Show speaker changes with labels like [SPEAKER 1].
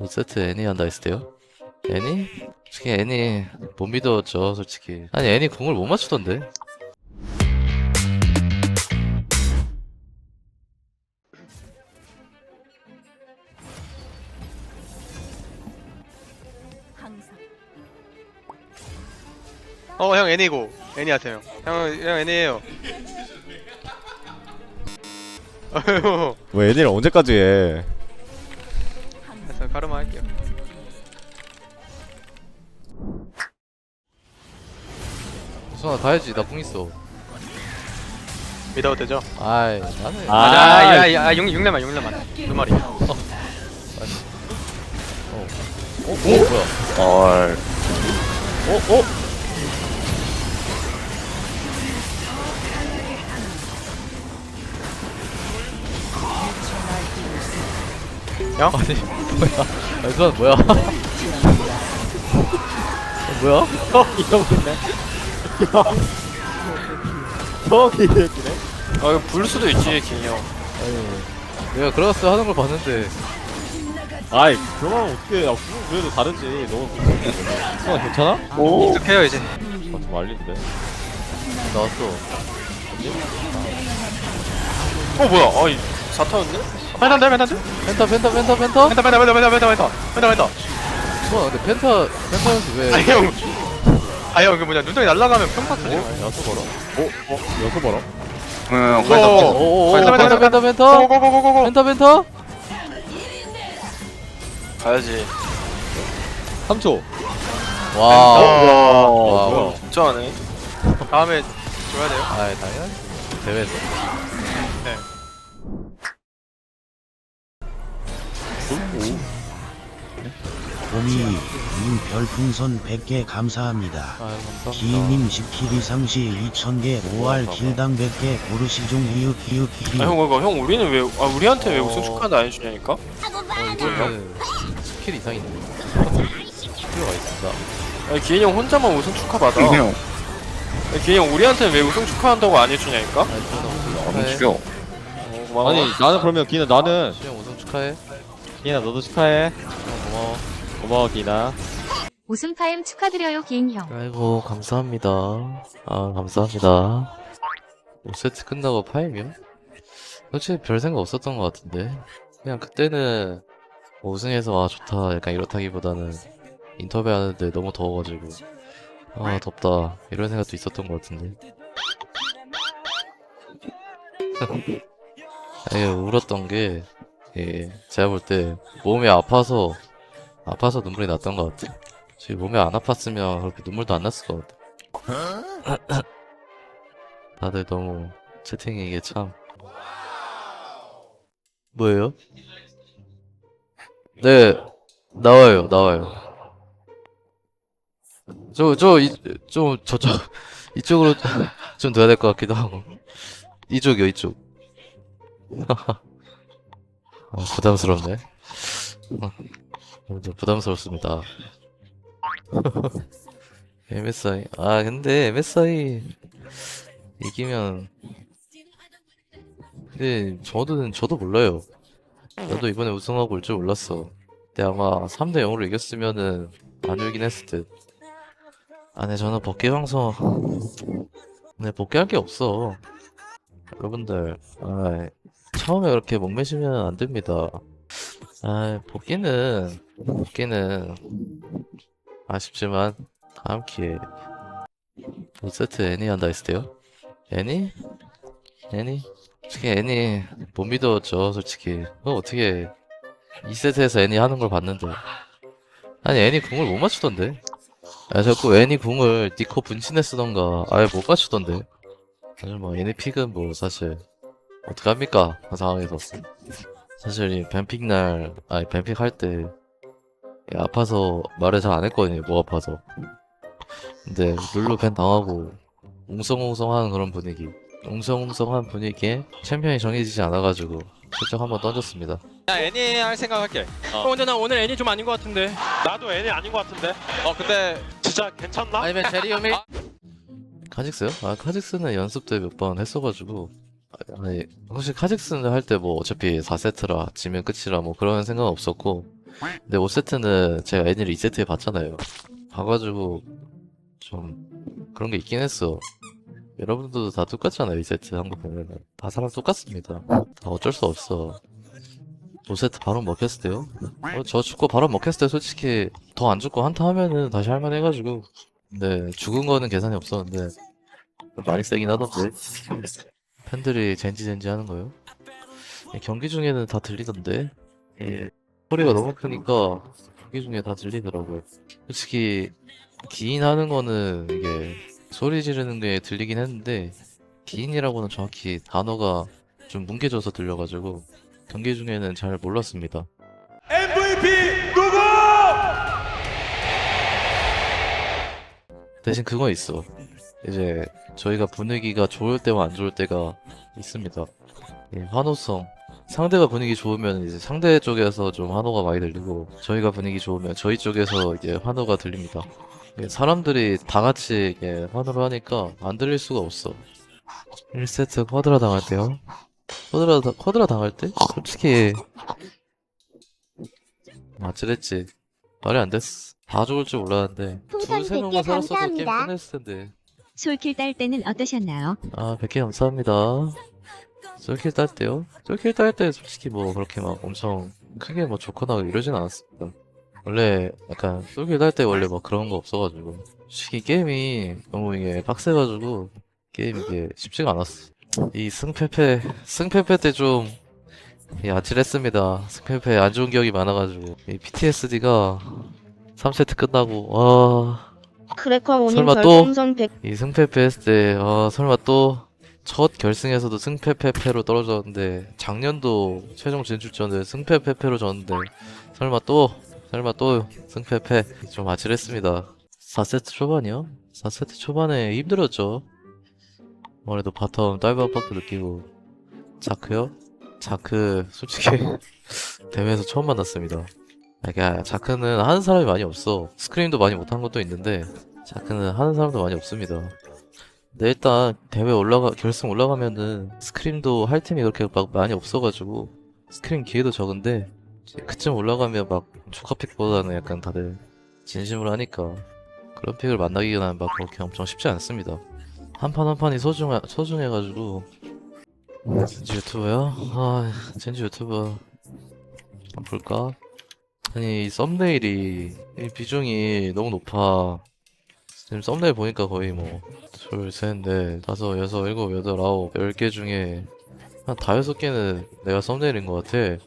[SPEAKER 1] 세트 애니 한다 했을 때요? 애니? 솔직히 애니 못 믿었죠 솔직히. 아니 애니 궁을 못 맞추던데.
[SPEAKER 2] 형 애니고 애니 하세요. 형 애니에요.
[SPEAKER 3] 왜 애니를 언제까지 해?
[SPEAKER 2] 저 가르마 할게요.
[SPEAKER 1] 수아 가야지 나 궁 있어.
[SPEAKER 2] 믿어도 되죠?
[SPEAKER 1] 아이 나는
[SPEAKER 2] 아, 6레만 두 마리.
[SPEAKER 1] 오 뭐야?
[SPEAKER 3] 헐.
[SPEAKER 1] 아니 뭐야? 아니 수아 뭐야? 뭐야?
[SPEAKER 3] 이러고 있네. 형이 이렇게네.
[SPEAKER 4] 아 이거 불 수도 있지 기니 형.
[SPEAKER 1] 아니 내가 그라가스 하는 걸 봤는데
[SPEAKER 3] 아이 그러면 어떻게? 야 그래도 다르지. 너 수아 괜찮아?
[SPEAKER 2] 익숙해요 이제.
[SPEAKER 3] 좀 말린데.
[SPEAKER 1] 나왔어.
[SPEAKER 4] 뭐야? 아이 사타였네?
[SPEAKER 2] 펜타인데?
[SPEAKER 1] 펜타. 수아 근데 펜타에서 왜?
[SPEAKER 2] 형 그 뭐냐 눈덩이 날아가면 평타 쓰지.
[SPEAKER 1] 야수 걸어?
[SPEAKER 3] 여섯 벌어.
[SPEAKER 1] 오오오 펜타.
[SPEAKER 2] 고고고고고고.
[SPEAKER 1] 펜타.
[SPEAKER 4] 가야지.
[SPEAKER 3] 3초.
[SPEAKER 1] 와.
[SPEAKER 3] 뭐야.
[SPEAKER 4] 진짜 하네.
[SPEAKER 2] 다음에 줘야 돼요.
[SPEAKER 1] 아이 당연하지. 대회에서.
[SPEAKER 2] 네.
[SPEAKER 5] 봄이님 별풍선 100개 감사합니다.
[SPEAKER 1] 아유 감사합니다.
[SPEAKER 5] 기님 10킬 이상 시 2000개 5할 킬당 100개 고르시종 히읗 히읗
[SPEAKER 4] 아 형 이거 형 우리는 왜 우리한테 왜 우승 축하한다 안 해주냐니까?
[SPEAKER 1] 이거는 스킬 이상인데. 필요가 있습니다.
[SPEAKER 4] 아니 기니 형 혼자만 우승 축하 받아. 아니, 기니 형 우리한테 왜 우승 축하한다고 안 해주냐니까?
[SPEAKER 1] 아니 저는 우승 축하해.
[SPEAKER 4] 고마워.
[SPEAKER 3] 아니 나는 그러면 기나 나는
[SPEAKER 1] 수영 우승 축하해.
[SPEAKER 3] 기나 너도 축하해.
[SPEAKER 1] 고마워.
[SPEAKER 3] 고마워 기나.
[SPEAKER 6] 우승 타임 축하드려요, 기인형.
[SPEAKER 1] 아이고 감사합니다. 아 감사합니다. 5세트 끝나고 파이면? 솔직히 별 생각 없었던 것 같은데 그냥 그때는 뭐 우승해서 아 좋다 약간 이렇다기보다는 인터뷰 하는데 너무 더워가지고 아 덥다 이런 생각도 있었던 것 같은데 아예 울었던 게 예, 제가 볼 때 몸이 아파서 눈물이 났던 것 같아. 지금 몸이 안 아팠으면 그렇게 눈물도 안 났을 것 같아. 다들 너무 채팅이 이게 참 뭐예요? 네 나와요. 저쪽 이쪽으로 좀 둬야 될 것 같기도 하고 이쪽이요 이쪽. 부담스럽네. 좀 부담스럽습니다. MSI 아 근데 MSI 이기면 근데 저도 몰라요. 나도 이번에 우승하고 올 줄 몰랐어. 근데 아마 3대 0으로 이겼으면은 안 울긴 했을 듯. 아 근데 저는 복귀 방송 근데 복귀할 게 없어. 여러분들 처음에 그렇게 못 매시면 안 됩니다. 복귀는 아쉽지만 다음 기회에 5세트 애니 한다 했을 때요? 애니? 솔직히 애니 못 믿었죠 솔직히. 어떻게 2세트에서 애니 하는 걸 봤는데 아니 애니 궁을 못 맞추던데. 자꾸 애니 궁을 니코 분신에 쓰던가 아예 못 맞추던데. 사실 뭐 애니 픽은 뭐 사실 어떡합니까 그 상황에서. 사실 이 뱀픽 뱀픽 할 때 아파서 말을 잘 안 했거든요. 목 아파서. 근데 룰루 밴 당하고 웅성웅성한 그런 분위기, 웅성웅성한 분위기에 챔피언이 정해지지 않아가지고 슬쩍 한번 던졌습니다.
[SPEAKER 7] 야 애니 할 생각할게.
[SPEAKER 4] 근데 나 오늘 애니 좀 아닌 것 같은데.
[SPEAKER 7] 나도 애니 아닌 것 같은데. 근데 진짜 괜찮나?
[SPEAKER 4] 아니면 제리움이?
[SPEAKER 1] 카직스요? 카직스는 연습 때 몇 번 했어가지고 아니 혹시 카직스는 할 때 뭐 어차피 4세트라 지면 끝이라 뭐 그런 생각은 없었고 근데 5세트는 제가 애니를 2세트에 봤잖아요. 봐가지고 좀 그런 게 있긴 했어. 여러분들도 다 똑같잖아요. 2세트 한 거 보면은 다 사람 똑같습니다. 다 어쩔 수 없어. 5세트 바로 먹혔을 때요? 저 죽고 바로 먹혔을 때 솔직히 더 안 죽고 한타 하면은 다시 할만해가지고. 근데 죽은 거는 계산이 없었는데 많이 세긴 하던데. 팬들이 젠지 하는 거요? 경기 중에는 다 들리던데. 소리가 너무 크니까 경기 중에 다 들리더라고요. 솔직히 기인하는 거는 이게 소리 지르는 게 들리긴 했는데 기인이라고는 정확히 단어가 좀 뭉개져서 들려가지고 경기 중에는 잘 몰랐습니다. 대신 그거 있어. 이제 저희가 분위기가 좋을 때와 안 좋을 때가 있습니다. 환호성. 상대가 분위기 좋으면 이제 상대 쪽에서 좀 환호가 많이 들리고 저희가 분위기 좋으면 저희 쪽에서 이제 환호가 들립니다. 사람들이 다 같이 이게 환호를 하니까 안 들릴 수가 없어. 1세트 쿼드라 당할 때요? 쿼드라 당할 때? 솔직히 아찔했지. 말이 안 됐어. 다 죽을 줄 몰랐는데 두세 명만 살았어도 게임 끝냈을 텐데.
[SPEAKER 8] 솔킬 딸 때는 어떠셨나요?
[SPEAKER 1] 아 100개 감사합니다. 솔킬 딸 때요? 솔킬 딸 때 솔직히 뭐 그렇게 막 엄청 크게 뭐 좋거나 이러진 않았습니다. 원래 약간 솔킬 딸 때 원래 뭐 그런 거 없어가지고 솔직히 게임이 너무 이게 빡세가지고 게임 이게 쉽지가 않았어. 이 승패패 때 좀 아찔했습니다. 승패패 안 좋은 기억이 많아가지고 이 PTSD가 3세트 끝나고 와
[SPEAKER 9] 크래커 오님
[SPEAKER 1] 설마 또?
[SPEAKER 9] 별풍선 100
[SPEAKER 1] 이 승패패 했을 때 설마 또 첫 결승에서도 승패패패로 떨어졌는데 작년도 최종 진출전을 승패패패로 졌는데 설마 또 승패패 좀 아찔했습니다. 4세트 초반이요? 4세트 초반에 힘들었죠. 아무래도 바텀 다이브 압박도 느끼고. 자크요? 자크 솔직히 대회에서 처음 만났습니다. 그러니까 자크는 하는 사람이 많이 없어. 스크림도 많이 못한 것도 있는데 자크는 하는 사람도 많이 없습니다. 근데 일단 대회 결승 올라가면은 스크림도 할 팀이 그렇게 막 많이 없어가지고 스크림 기회도 적은데 이제 그쯤 올라가면 막 조카픽보다는 약간 다들 진심으로 하니까 그런 픽을 만나기는 막 그렇게 엄청 쉽지 않습니다. 한 판 한 판이 소중해가지고. 젠지 유튜버요? 젠지 유튜버 한번 볼까? 아니 이 썸네일이 이 비중이 너무 높아. 지금 썸네일 보니까 거의 뭐 둘, 셋, 넷, 다섯, 여섯, 일곱, 여덟, 아홉, 10개 중에 한 다여섯 개는 내가 썸네일인 것 같아.